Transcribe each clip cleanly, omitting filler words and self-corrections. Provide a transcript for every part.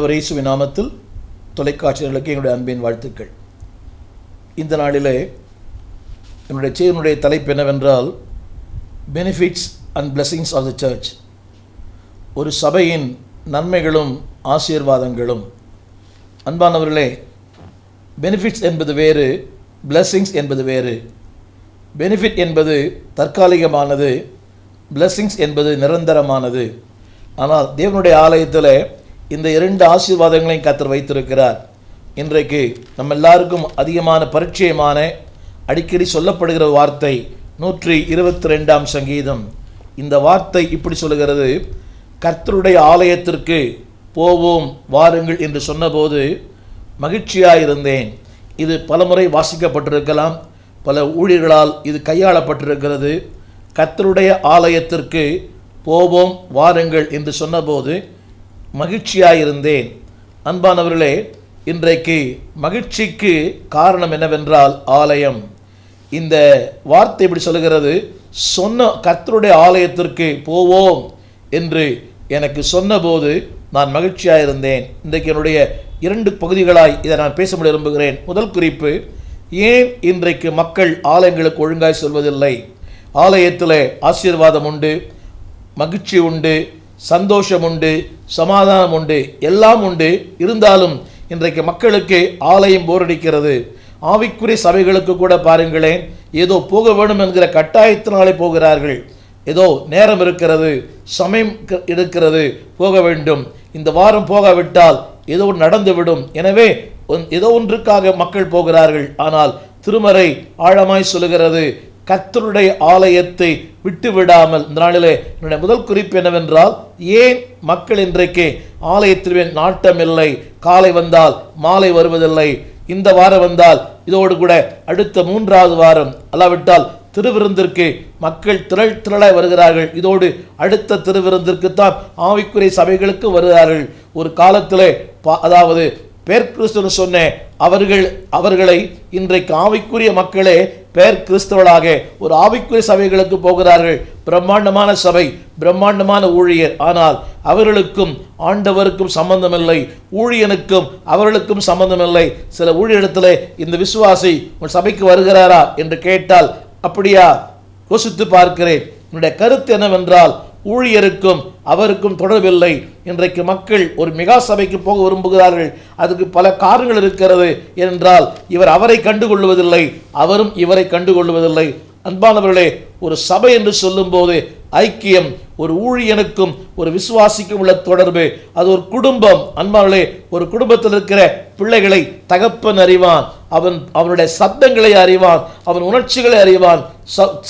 ஆண்டவர் இயேசுவின் நாமத்தில் தொலைக்காட்சிகளுக்கு என்னுடைய அன்பின் வாழ்த்துக்கள். இந்த நாளிலே என்னுடைய செய்தியினுடைய தலைப்பு என்னவென்றால் benefits and blessings of the church. ஒரு சபையின் நன்மைகளும் ஆசீர்வாதங்களும். அன்பானவர்களே, பெனிஃபிட்ஸ் என்பது வேறு, பிளெஸிங்ஸ் என்பது வேறு. பெனிஃபிட் என்பது தற்காலிகமானது, பிளெஸிங்ஸ் என்பது நிரந்தரமானது. ஆனால் தேவனுடைய ஆலயத்தில் இந்த இரண்டு ஆசீர்வாதங்களையும் கர்த்தர் வைத்திருக்கிறார். இன்றைக்கு நம்ம எல்லாருக்கும் அதிகமான பரிச்சயமான அடிக்கடி சொல்லப்படுகிற வார்த்தை 122ஆம் சங்கீதம். இந்த வார்த்தை இப்படி சொல்லுகிறது: கர்த்தருடைய ஆலயத்திற்கு போவோம் வாருங்கள் என்று சொன்னபோது மகிழ்ச்சியாயிருந்தேன். இது பலமுறை வாசிக்கப்பட்டிருக்கலாம், பல ஊழியர்களால் இது கையாளப்பட்டிருக்கிறது. கர்த்தருடைய ஆலயத்திற்கு போவோம் வாருங்கள் என்று சொன்னபோது மகிழ்ச்சியாயிருந்தேன். அன்பானவர்களே, இன்றைக்கு மகிழ்ச்சிக்கு காரணம் என்னவென்றால் ஆலயம். இந்த வார்த்தை இப்படி சொல்லுகிறது: சொன்ன கர்த்தருடைய ஆலயத்திற்கு போவோம் என்று எனக்கு சொன்னபோது நான் மகிழ்ச்சியாயிருந்தேன். இன்றைக்கு என்னுடைய இரண்டு பகுதிகளாய் இதை நான் பேச விரும்புகிறேன். முதல் குறிப்பு, ஏன் இன்றைக்கு மக்கள் ஆலயங்களுக்கு ஒழுங்காய் சொல்வதில்லை? ஆலயத்தில் ஆசீர்வாதம் உண்டு, மகிழ்ச்சி உண்டு, சந்தோஷம் உண்டு, சமாதானம் உண்டு, எல்லாம் உண்டு. இருந்தாலும் இன்றைக்கு மக்களுக்கு ஆலயம் போரடிக்கிறது. ஆவிக்குரிய சபைகளுக்கு கூட பாருங்களேன், ஏதோ போக வேண்டும் என்கிற கட்டாயத்தினாலே போகிறார்கள். ஏதோ நேரம் இருக்கிறது, சமயம் இருக்கிறது, போக வேண்டும். இந்த வாரம் போகாவிட்டால் ஏதோ நடந்துவிடும், எனவே ஏதோ ஒன்றுக்காக மக்கள் போகிறார்கள். ஆனால் திருமறை ஆழமாய் சொல்லுகிறது, கர்த்தருடைய ஆலயத்தை விட்டு விடாமல். இந்த நாளிலே என்னுடைய முதல் குறிப்பு என்னவென்றால், ஏன் மக்கள் இன்றைக்கு ஆலயத்தில் நாட்டம் இல்லை? காலை வந்தால் மாலை வருவதில்லை. இந்த வாரம் வந்தால் இதோடு கூட அடுத்த 3வது வாரம் அல்லாவிட்டால் திருவிருந்திற்கு மக்கள் திரளாய் வருகிறார்கள். இதோடு அடுத்த திருவிருந்திற்குத்தான் ஆவிக்குரிய சபைகளுக்கு வருகிறார்கள். ஒரு காலத்திலே அதாவது பேர் கிறிஸ்துவ சொன்னேன், அவர்களை இன்றைக்கு ஆவிக்குரிய மக்களே பேர் கிறிஸ்தவர்களாக ஒரு ஆவிக்குரிய சபைகளுக்கு போகிறார்கள். பிரம்மாண்டமான சபை, பிரம்மாண்டமான ஊழியர். ஆனால் அவர்களுக்கும் ஆண்டவருக்கும் சம்பந்தமில்லை, ஊழியனுக்கும் அவர்களுக்கும் சம்பந்தமில்லை. சில ஊழியரிடத்தில் இந்த விசுவாசி உங்கள் சபைக்கு வருகிறாரா என்று கேட்டால், அப்படியா, யோசித்து பார்க்கிறேன். என்னுடைய கருத்து என்னவென்றால், ஊழியருக்கும் அவருக்கும் தொடர்பில்லை. இன்றைக்கு மக்கள் ஒரு மெகா சபைக்கு போக விரும்புகிறார்கள். அதுக்கு பல காரணங்கள் இருக்கிறது. என்றால் இவர் அவரை கண்டுகொள்வதில்லை, அவரும் இவரை கண்டுகொள்வதில்லை. அன்பானவர்களே, ஒரு சபை என்று சொல்லும் போது ஐக்கியம், ஒரு ஊழியனுக்கும் ஒரு விசுவாசிக்கும் உள்ள தொடர்பு, அது ஒரு குடும்பம். அன்பானவர்களே, ஒரு குடும்பத்தில் இருக்கிற பிள்ளைகளை தகப்பன் அறிவான், அவனுடைய சத்தங்களை அறிவான், அவன் உணர்ச்சிகளை அறிவான்.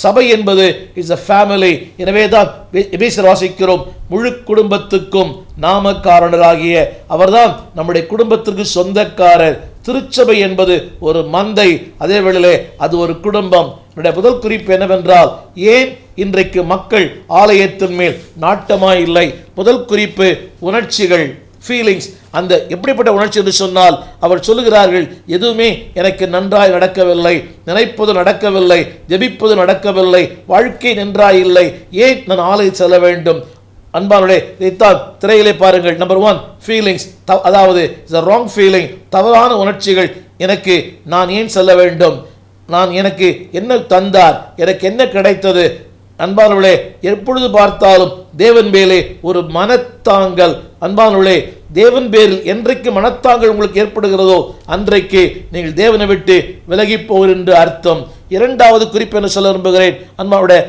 சபை என்பது இஸ் a family. எனவே தான் எபேசியர் வாசிக்கிறோம், முழு குடும்பத்துக்கும் நாமக்காரராகிய அவர்தான் நம்முடைய குடும்பத்திற்கு சொந்தக்காரர். திருச்சபை என்பது ஒரு மந்தை, அதே வேளையிலே அது ஒரு குடும்பம். என்னுடைய முதல் குறிப்பு என்னவென்றால், ஏன் இன்றைக்கு மக்கள் ஆலயத்தின் மேல் நாட்டமாய் இல்லை? முதல் குறிப்பு, உணர்ச்சிகள், ஃபீலிங்ஸ். அந்த எப்படிப்பட்ட உணர்ச்சி என்று சொன்னால், அவர் சொல்லுகிறார்கள், எதுவுமே எனக்கு நன்றாய் நடக்கவில்லை, நினைப்பது நடக்கவில்லை, ஜெபிப்பது நடக்கவில்லை, வாழ்க்கை நன்றாய் இல்லை, ஏன் நான் ஆலயம் செல்ல வேண்டும்? அன்பானவர்களே, இதைத்தான் திரையிலே பாருங்கள். நம்பர் 1 ஃபீலிங்ஸ், அதாவது ராங் ஃபீலிங், தவறான உணர்ச்சிகள். நான் ஏன் செல்ல வேண்டும்? எனக்கு என்ன தந்தார்? எனக்கு என்ன கிடைத்தது? அன்பானவர்களே, எப்பொழுது பார்த்தாலும் தேவன் மேலே ஒரு மனத்தாங்கல். அன்பானவர்களே, தேவன் பேரில் என்றைக்கு மனத்தாங்கல் உங்களுக்கு ஏற்படுகிறதோ அன்றைக்கு நீங்கள் தேவனை விட்டு விலகி போகிற என்று அர்த்தம். இரண்டாவது குறிப்பு என்ன சொல்ல விரும்புகிறேன்? அன்பாவுடைய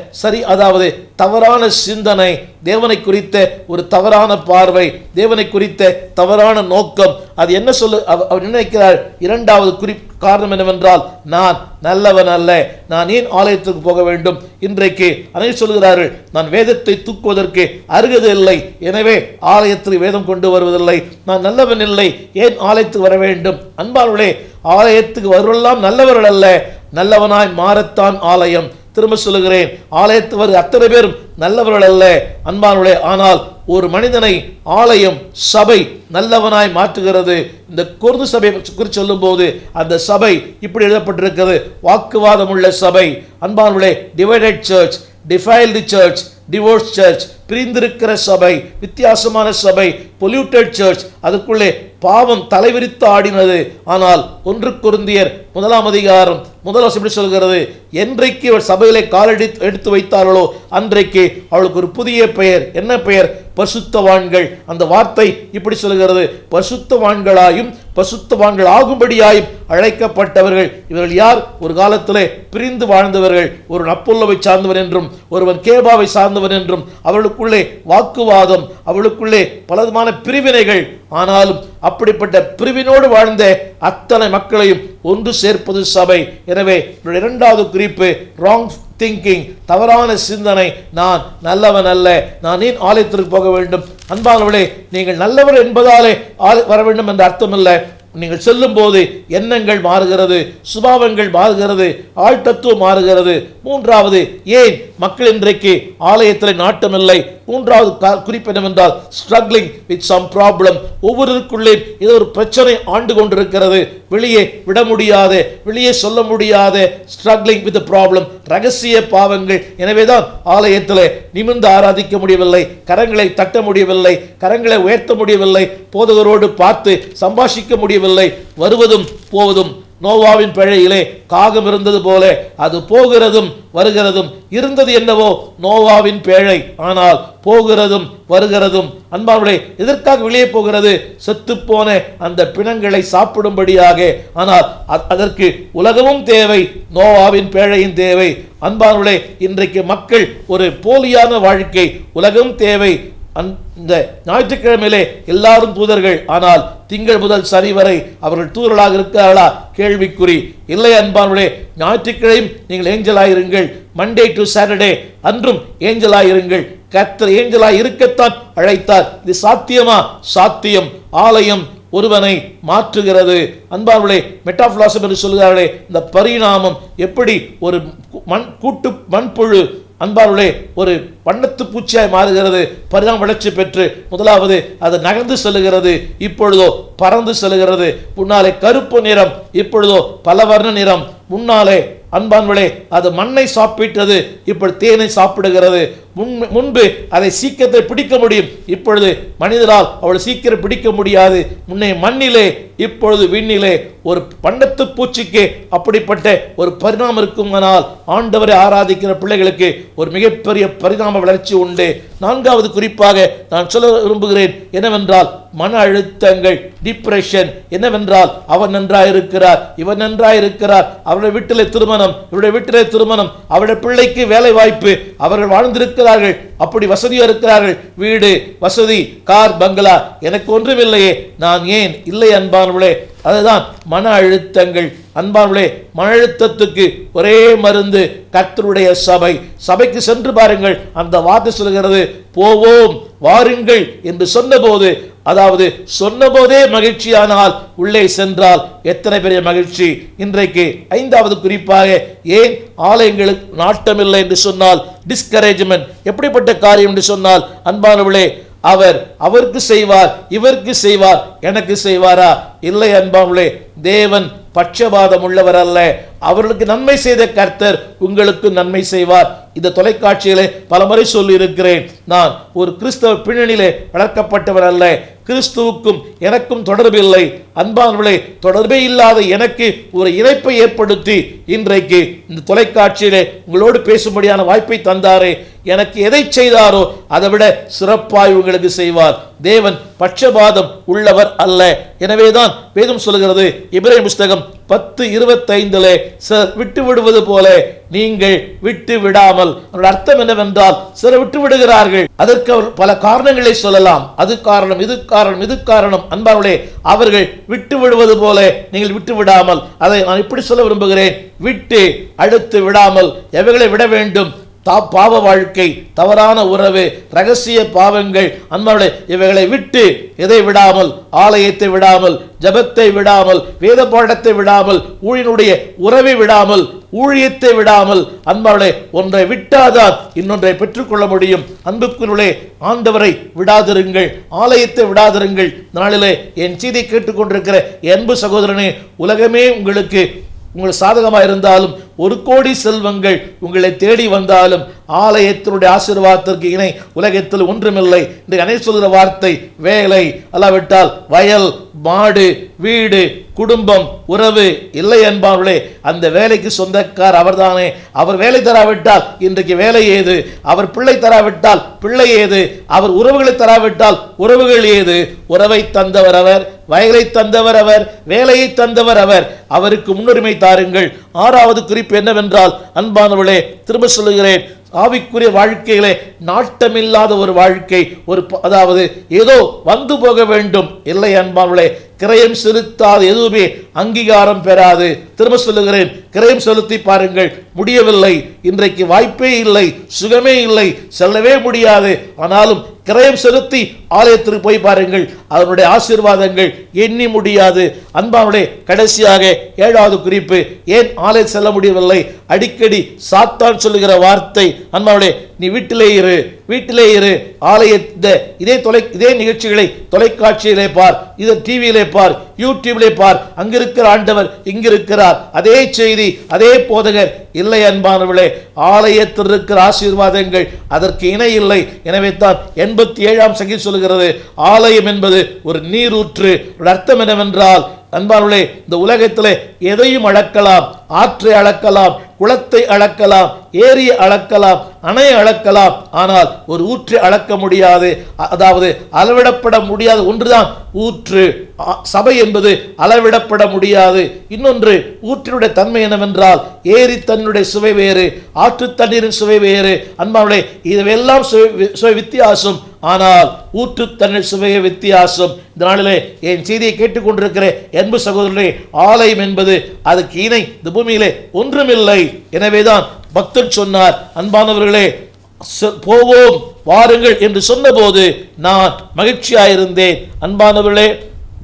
அதாவது தவறான சிந்தனை, தேவனை குறித்த ஒரு தவறான பார்வை, தேவனை குறித்த தவறான நோக்கம். அது என்ன அவர் நினைக்கிறார்? இரண்டாவது காரணம் என்னவென்றால், நான் நல்லவன் அல்ல, நான் ஏன் ஆலயத்துக்கு போக வேண்டும்? இன்றைக்கு அதை சொல்கிறார்கள், நான் வேதத்தை தூக்குவதற்கு அருகது இல்லை, எனவே ஆலயத்தில் வேதம் கொண்டு வருவதில்லை, நான் நல்லவன் இல்லை, ஏன் ஆலயத்துக்கு வர வேண்டும்? அன்பானவர்களே, ஆலயத்துக்கு வருவெல்லாம் நல்லவர்கள் அல்ல, நல்லவனாய் மாறத்தான் ஆலயம். திரும்ப சொல்லுகிறேன், ஆலயத்துக்கு வரும் அத்தனை பேரும் நல்லவர்கள் அல்ல அன்பானவர்களே. ஆனால் ஒரு மனிதனை ஆலயம், சபை நல்லவனாய் மாற்றுகிறது. இந்த கொரிந்து சபை குறித்து சொல்லும் போது அந்த சபை இப்படி எழுதப்பட்டிருக்கிறது: வாக்குவாதம் உள்ள சபை. அன்பானவர்களே, divided church, defiled church, divorce church, பிரிந்திருக்கிற சபை, வித்தியாசமான சபை, பொல்யூட்டட் சர்ச், அதுக்குள்ளே பாவம் தலைவிரித்து ஆடினது. ஆனால் 1 கொரிந்தியர் 1 எப்படி சொல்கிறது? என்றைக்கு அவள் சபையிலே காலடி எடுத்து வைத்தார்களோ அன்றைக்கு அவளுக்கு ஒரு புதிய பெயர். என்ன பெயர்? பரிசுத்தவான்கள். அந்த வார்த்தை இப்படி சொல்கிறது, பரிசுத்தவான்களாயும் பரிசுத்தவான்கள் ஆகும்படியாயும் அழைக்கப்பட்டவர்கள். இவர்கள் யார்? ஒரு காலத்திலே பிரிந்து வாழ்ந்தவர்கள். ஒரு அப்போலோவை சார்ந்தவர் என்றும் ஒருவன் கேபாவை சார்ந்தவன் என்றும் அவளுக்குள்ளே வாக்குவாதம், அவளுக்குள்ளே பலவிதமான பிரிவினைகள். ஆனாலும் அப்படிப்பட்ட பிரிவினோடு வாழ்ந்த அத்தனை மக்களையும் ஒன்று சேர்ப்பது சபை. எனவே 2வது குறிப்பு, ராங் திங்கிங், தவறான சிந்தனை. நான் நல்லவன் அல்ல, நான் ஏன் ஆலயத்திற்கு போக வேண்டும்? அன்பானவர்களே, நீங்கள் நல்லவர் என்பதாலே வர வேண்டும் என்ற அர்த்தம் இல்லை. நீங்கள் செல்லும் போது எண்ணங்கள் மாறுகிறது, சுபாவங்கள் மாறுகிறது, ஆழ்த்தத்துவம் மாறுகிறது. 3வது, ஏன் மக்கள் இன்றைக்கு ஆலயத்தில் நாட்டமில்லை? 3வது குறிப்பு என்னவென்றால், ஸ்ட்ரகிளிங் வித் சம் ப்ராப்ளம். ஒவ்வொருவருக்குள்ளே ஏதோ ஒரு பிரச்சனை ஆண்டு கொண்டிருக்கிறது, வெளியே விட முடியாத, வெளியே சொல்ல முடியாத, ஸ்ட்ரகிளிங் வித் ப்ராப்ளம், ரகசிய பாவங்கள். எனவேதான் ஆலயத்தில் நிமிர்ந்து ஆராதிக்க முடியவில்லை, கரங்களை தட்ட முடியவில்லை, கரங்களை உயர்த்த முடியவில்லை, போதகரோடு பார்த்து சம்பாஷிக்க முடியவில்லை. வருவதும் போவதும் நோவாவின் பிழையிலே காகம் இருந்தது போல அது போகிறதும் வருகிறதும். இருந்தது என்னவோ நோவாவின் பேழை, ஆனால் போகிறதும் வருகிறதும். அன்பார்களே, எதற்காக வெளியே போகிறது? செத்துப்போன அந்த பிணங்களை சாப்பிடும்படியாக. ஆனால் அதற்கு உலகமும் தேவை, நோவாவின் பேழையின் தேவை. அன்பார்களே, இன்றைக்கு மக்கள் ஒரு போலியான வாழ்க்கை, உலகம் தேவை. இந்த ஞாயிற்றுக்கிழமையிலே எல்லாரும் தூதர்கள், ஆனால் திங்கள் முதல் சனி வரை அவர்கள் தூதர்களாக இருக்கிறார்களா? கேள்விக்குறி. இல்லை அன்பானவர்களே, ஞாயிற்றுக்கிழமையும் நீங்கள் ஏஞ்சலாயிருங்கள். மண்டே டு சாட்டர்டே அன்றும் ஏஞ்சலாயிருங்கள். கர்த்தர் ஏஞ்சலாய் இருக்கத்தான் அழைத்தார். இது சாத்தியமா? சாத்தியம். ஆலயம் ஒருவனை மாற்றுகிறது. அன்பானவர்களே, மெட்டாபிளாசம் என்று சொல்கிறார்களே, இந்த பரிணாமம் எப்படி ஒரு கூட்டு மண்புழு அன்பார்களே ஒரு வண்ணத்து பூச்சியாய் மாறுகிறது, பரிணாம வளர்ச்சி பெற்று. முதலாவது அது நகர்ந்து செல்லுகிறது, இப்பொழுதோ பறந்து செல்லுகிறது. முன்னாலே கருப்பு நிறம், இப்பொழுதோ பல வர்ண நிறம். முன்னாலே அன்பான்களே அது மண்ணை சாப்பிட்டது, இப்பொழுது தேனை சாப்பிடுகிறது. முன்பு அதை சீக்கிரத்தை பிடிக்க முடியும், இப்பொழுது மனிதரால் அவள் சீக்கிரம் பிடிக்க முடியாது. முன்னே மண்ணிலே, இப்பொழுது விண்ணிலே. ஒரு பண்டத்து பூச்சிக்கு அப்படிப்பட்ட ஒரு பரிணாமம் இருக்குமானால் ஆண்டவரை ஆராதிக்கிற பிள்ளைகளுக்கு ஒரு மிகப்பெரிய பரிணாம வளர்ச்சி உண்டு. 4வது குறிப்பாக நான் சொல்ல விரும்புகிறேன் என்னவென்றால், மன அழுத்தங்கள், டிப்ரெஷன். என்னவென்றால், அவன் நன்றாயிருக்கிறார், இவன் நன்றாயிருக்கிறார், அவருடைய வீட்டிலே திருமணம், இவருடைய வீட்டிலே திருமணம், அவருடைய பிள்ளைக்கு வேலை வாய்ப்பு, அவர்கள் வாழ்ந்திருக்கிறார்கள், அப்படி வசதியா இருக்கிறார்கள், வீடு வசதி, கார் பங்களா, எனக்கு ஒன்றுமில்லையே, நான் ஏன் இல்லை? அன்பானவர்களே, அதுதான் மன அழுத்தங்கள். அன்பானவர்களே, மன அழுத்தத்துக்கு ஒரே மருந்து கர்த்தருடைய சபை. சபைக்கு சென்று பாருங்கள், அந்த வார்த்தை சொல்கிறது, போவோம் வாருங்கள் என்று சொன்னபோது, அதாவது சொன்னபோதே மகிழ்ச்சியானால் உள்ளே சென்றால் எத்தனை பெரிய மகிழ்ச்சி. இன்றைக்கு 5வது குறிப்பாக ஏன் ஆலயங்களுக்கு நாட்டமில்லை என்று சொன்னால், டிஸ்கரேஜ்மெண்ட். எப்படிப்பட்ட காரியம் என்று சொன்னால், அன்பானவர்களே, அவருக்கு செய்வார், இவருக்கு செய்வார், எனக்கு செய்வாரா? இல்லை அன்பானவர்களே, தேவன் பட்சபாதம் உள்ளவர் அல்ல. அவர்களுக்கு நன்மை செய்த கர்த்தர் உங்களுக்கு நன்மை செய்வார். இந்த தொலைக்காட்சியிலே பலமுறை சொல்லி இருக்கிறேன், நான் ஒரு கிறிஸ்தவ பின்னணியிலே வளர்க்கப்பட்டவர் அல்ல. கிறிஸ்துவுக்கும் எனக்கும் தொடர்பில்லை. அன்பானவர்களே, தொடர்பே இல்லாத எனக்கு ஒரு இணைப்பை ஏற்படுத்தி இன்றைக்கு இந்த தொலைக்காட்சியிலே உங்களோடு பேசும்படியான வாய்ப்பை தந்தாரே. எனக்கு எதை செய்தாரோ அதை விட சிறப்பாய் உங்களுக்கு செய்வார். தேவன் பட்சபாதம் உள்ளவர் அல்ல. எனவேதான் வேதம் சொல்கிறது, எபிரேயர் புத்தகம் 10:25 விட்டு விடுவது போல நீங்கள் விட்டு விடாமல். அர்த்தம் என்னவென்றால், சிலர் விட்டு விடுகிறார்கள், அதற்கு பல காரணங்களை சொல்லலாம். அது காரணம், இது காரணம், இது காரணம். அன்பார்களே, அவர்கள் விட்டு விடுவது போல நீங்கள் விட்டு விடாமல். அதை நான் இப்படி சொல்ல விரும்புகிறேன், விட்டு அடுத்து விடாமல். எவைகளை விட வேண்டும்? பாவ வாழ்க்கை, தவறான உறவு, ரகசிய பாவங்கள். அன்பார்களே, இவைகளை விட்டு எதை விடாமல்? ஆலயத்தை விடாமல், ஜபத்தை விடாமல், வேத பாடத்தை விடாமல், ஊழியனுடைய உறவை விடாமல், ஊழியத்தை விடாமல். அன்பார்களே, ஒன்றை விட்டாதான் இன்னொன்றை பெற்றுக்கொள்ள முடியும். அன்புக்குள்ளே ஆண்டவரை விடாதிருங்கள், ஆலயத்தை விடாதிருங்கள். நாளிலே என் செய்தி கேட்டுக்கொண்டிருக்கிற அன்பு சகோதரனே, உலகமே உங்களுக்கு உங்களுக்கு சாதகமாக இருந்தாலும் 1,00,00,000 செல்வங்கள் உங்களை தேடி வந்தாலும் ஆலயத்தினுடைய ஆசீர்வாதத்திற்கு இணை உலகத்தில் ஒன்றுமில்லை. இன்றைக்கு அநேகர் சொல்கிற வார்த்தை வேலை, அல்லாவிட்டால் வயல், மாடு, வீடு, குடும்பம், உறவு இல்லை என்பார்களே. அந்த வேலைக்கு சொந்தக்கார் அவர்தானே. அவர் வேலை தராவிட்டால் இன்றைக்கு வேலை ஏது? அவர் பிள்ளை தராவிட்டால் பிள்ளை ஏது? அவர் உறவுகளை தராவிட்டால் உறவுகள் ஏது? உறவை தந்தவர் அவர், வயலை தந்தவர் அவர், வேலையை தந்தவர் அவர். அவருக்கு முன்னுரிமை தாருங்கள். 6வது குறிப்பு என்னவென்றால், அன்பானவர்களே, திரும்ப சொல்லுகிறேன், ஆவிக்குரிய வாழ்க்கையிலே நாட்டமில்லாத ஒரு வாழ்க்கை, அதாவது ஏதோ வந்து போக வேண்டும் இல்லை அன்பானவர்களே. கிரயம் செலுத்தாது எதுவுமே அங்கீகாரம் பெறாது. திரும்ப சொல்லுகிறேன், கிரயம் செலுத்தி பாருங்கள், முடியவில்லை. இன்றைக்கு வாய்ப்பே இல்லை, சுகமே இல்லை, செல்லவே முடியாது. ஆனாலும் கிரயம் செலுத்தி ஆலயத்திற்கு போய் பாருங்கள், அதனுடைய ஆசீர்வாதங்கள் எண்ணி முடியாது. அன்பானுடைய கடைசியாக 7வது குறிப்பு, ஏன் ஆலயம் செல்ல முடியவில்லை? அடிக்கடி சாத்தான் சொல்லுகிற வார்த்தை, அன்பானுடைய நீ வீட்டிலே இரு, வீட்டிலே இரு. ஆலயத்தை இதே நிகழ்ச்சிகளை தொலைக்காட்சியிலே பார், இதை டிவியிலே பார், யூடியூபிலே பார். அங்கிருக்கிற ஆண்டவர் இங்கிருக்கிறார், அதே செய்தி, அதே போதகர் இல்லை அன்பானவர்களே. ஆலயத்தில் இருக்கிற ஆசீர்வாதங்கள் அதற்கு இணை இல்லை. எனவே தான் 87ஆம் சங்கீதம் சொல்கிறது, ஆலயம் என்பது ஒரு நீரூற்று. அர்த்தம் என்னவென்றால், அன்பானவர்களே, இந்த உலகத்திலே எதையும் அளக்கலாம், ஆற்றை அளக்கலாம், குளத்தை அளக்கலாம், ஏரியை அளக்கலாம், அணையை அளக்கலாம். ஆனால் ஒரு ஊற்றை அளக்க முடியாது. அதாவது அளவிடப்பட முடியாத ஒன்றுதான் ஊற்று. சபை என்பது அளவிடப்பட முடியாது. இன்னொன்று, ஊற்றினுடைய தன்மை என்னவென்றால், ஏரி தன்னுடைய சுவை வேறு, ஆற்று தண்ணீரின் சுவை வேறு. அன்பானவர்களே, இதுவெல்லாம் சுவை வித்தியாசம். ஆனால் ஊற்று தண்ணீர் சுவைய வித்தியாசம். இந்த நாளிலே என் செய்தியை கேட்டுக்கொண்டிருக்கிற அன்பு சகோதரர்களே, ஆலயம் என்பது அதுக்கு இணை இந்த பூமியிலே ஒன்றுமில்லை. எனவேதான் பக்தர் சொன்னார், அன்பானவர்களே போவோம் வாருங்கள் என்று சொன்னபோது நான் மகிழ்ச்சியாயிருந்தேன். அன்பானவர்களே,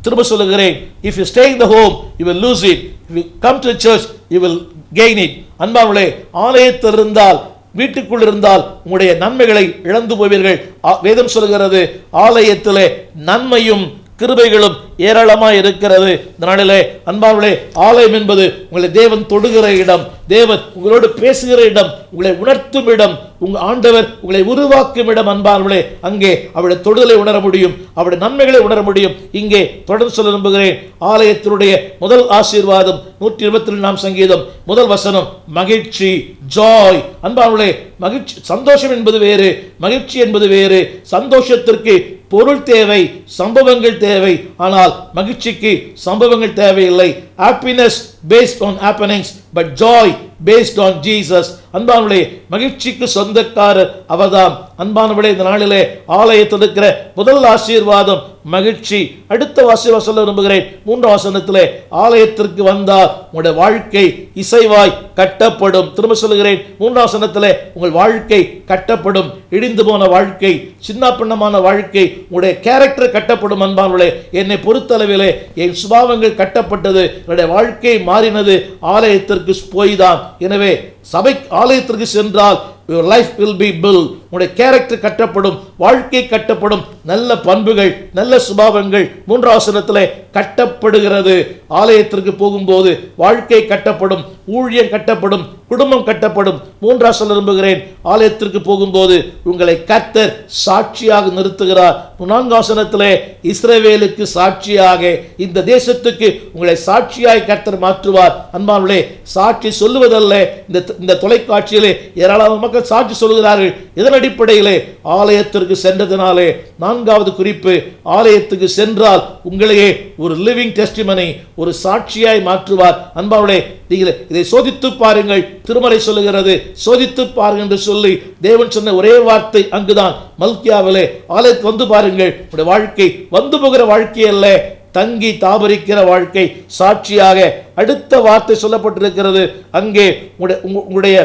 திரும்ப சொல்லுகிறேன், if you stay in the home you will lose it, if you come to the church you will gain it. அன்பானவர்களே, ஆலயத்தில் இருந்தால், வீட்டுக்குள் இருந்தால் உங்களுடைய நன்மைகளை இழந்து போவீர்கள். வேதம் சொல்கிறது, ஆலயத்திலே நன்மையும் கிருபைகளும் ஏராளமாய் இருக்கிறது. இந்த நாளிலே அன்பானவர்களே, ஆலயம் என்பது உங்களை தேவன் தொடுகிற இடம், தேவன் உங்களோடு பேசுகிற இடம், உங்களை உணர்த்தும் இடம், உங்கள் ஆண்டவர் உங்களை உருவாக்கும் இடம். அன்பானவர்களே, அங்கே அவருடைய தொடுதலை உணர முடியும், அவருடைய நன்மைகளை உணர முடியும். இங்கே தொடர்ந்து சொல்ல விரும்புகிறேன், ஆலயத்தினுடைய முதல் ஆசீர்வாதம் 122ஆம் சங்கீதம் முதல் வசனம், மகிழ்ச்சி, ஜாய். அன்பானவர்களே, மகிழ்ச்சி, சந்தோஷம் என்பது வேறு, மகிழ்ச்சி என்பது வேறு. சந்தோஷத்திற்கு பொருள் தேவை, சம்பவங்கள் தேவை. ஆனால் மகிழ்ச்சிக்கு சம்பவங்கள் தேவையில்லை. happiness based on happenings but joy based on Jesus. அன்பானவர்களே, மகிழ்ச்சிக்கு சொந்தக்காரர் அவர்தான். அன்பானவர்களே, இந்த நாளிலே ஆலயத்தில் இருக்கிற முதல் ஆசீர்வாதம் மகிழ்ச்சி. அடுத்த ஆசீர்வாதம் சொல்ல விரும்புகிறேன். 3ஆம் வசனத்திலே, ஆலயத்திற்கு வந்தால் உங்களுடைய வாழ்க்கை இசைவாய் கட்டப்படும். திரும்ப சொல்லுகிறேன், 3ஆம் வசனத்திலே உங்கள் வாழ்க்கை கட்டப்படும். இடிந்து போன வாழ்க்கை, சின்ன பின்னமான வாழ்க்கை, உங்களுடைய கேரக்டர் கட்டப்படும். அன்பானவர்களே, என்னை பொறுத்தளவிலே என் சுபாவங்கள் கட்டப்பட்டது, என்னுடைய வாழ்க்கை மாறினது ஆலயத்திற்கு போய்தான். எனவே சபை ஆலயத்திற்கு சென்றால் your life will be built. உங்களுடைய கேரக்டர் கட்டப்படும், வாழ்க்கை கட்டப்படும், நல்ல பண்புகள், நல்ல சுபாவங்கள் 3ஆம் வசனத்திலே கட்டப்படுகிறது. ஆலயத்திற்கு போகும்போது வாழ்க்கை கட்டப்படும், ஊழியம் கட்டப்படும், குடும்பம் கட்டப்படும். 3ஆம் வசனம் விரும்புகிறேன், ஆலயத்திற்கு போகும்போது உங்களை கர்த்தர் சாட்சியாக நிறுத்துகிறார். 4ஆம் வசனத்திலே இஸ்ரவேலுக்கு சாட்சியாக, இந்த தேசத்துக்கு உங்களை சாட்சியாய் கர்த்தர் மாற்றுவார். அன்பானவர்களே, சாட்சி சொல்லுவதல்ல, இந்த தொலைக்காட்சியிலே ஏராளமான மக்கள் சாட்சி சொல்லுகிறார்கள். இதன் அடிப்படையிலே ஆலயத்திற்கு சென்றதினாலே 4வது குறிப்பு, ஆலயத்துக்கு சென்றால் உங்களையே ஒரு லிவிங் டெஸ்டிமனி, ஒரு சாட்சியாய் மாற்றுவார். அன்பானவர்களே, நீங்கள் இதை சோதித்து பாருங்கள். திருமறை சொல்லுகிறது, சோதித்து பாருங்கள் என்று சொல்லி தேவன் சொன்ன ஒரே வார்த்தை அங்குதான், மல்கியாவிலே. ஆலயத்துக்கு வந்து பாருங்கள். உங்களுடைய வாழ்க்கை வந்து போகிற வாழ்க்கை அல்ல, தங்கி தாபரிக்கிற வாழ்க்கை, சாட்சியாக. அடுத்த வார்த்தை சொல்லப்பட்டிருக்கிறது, அங்கே உங்களுடைய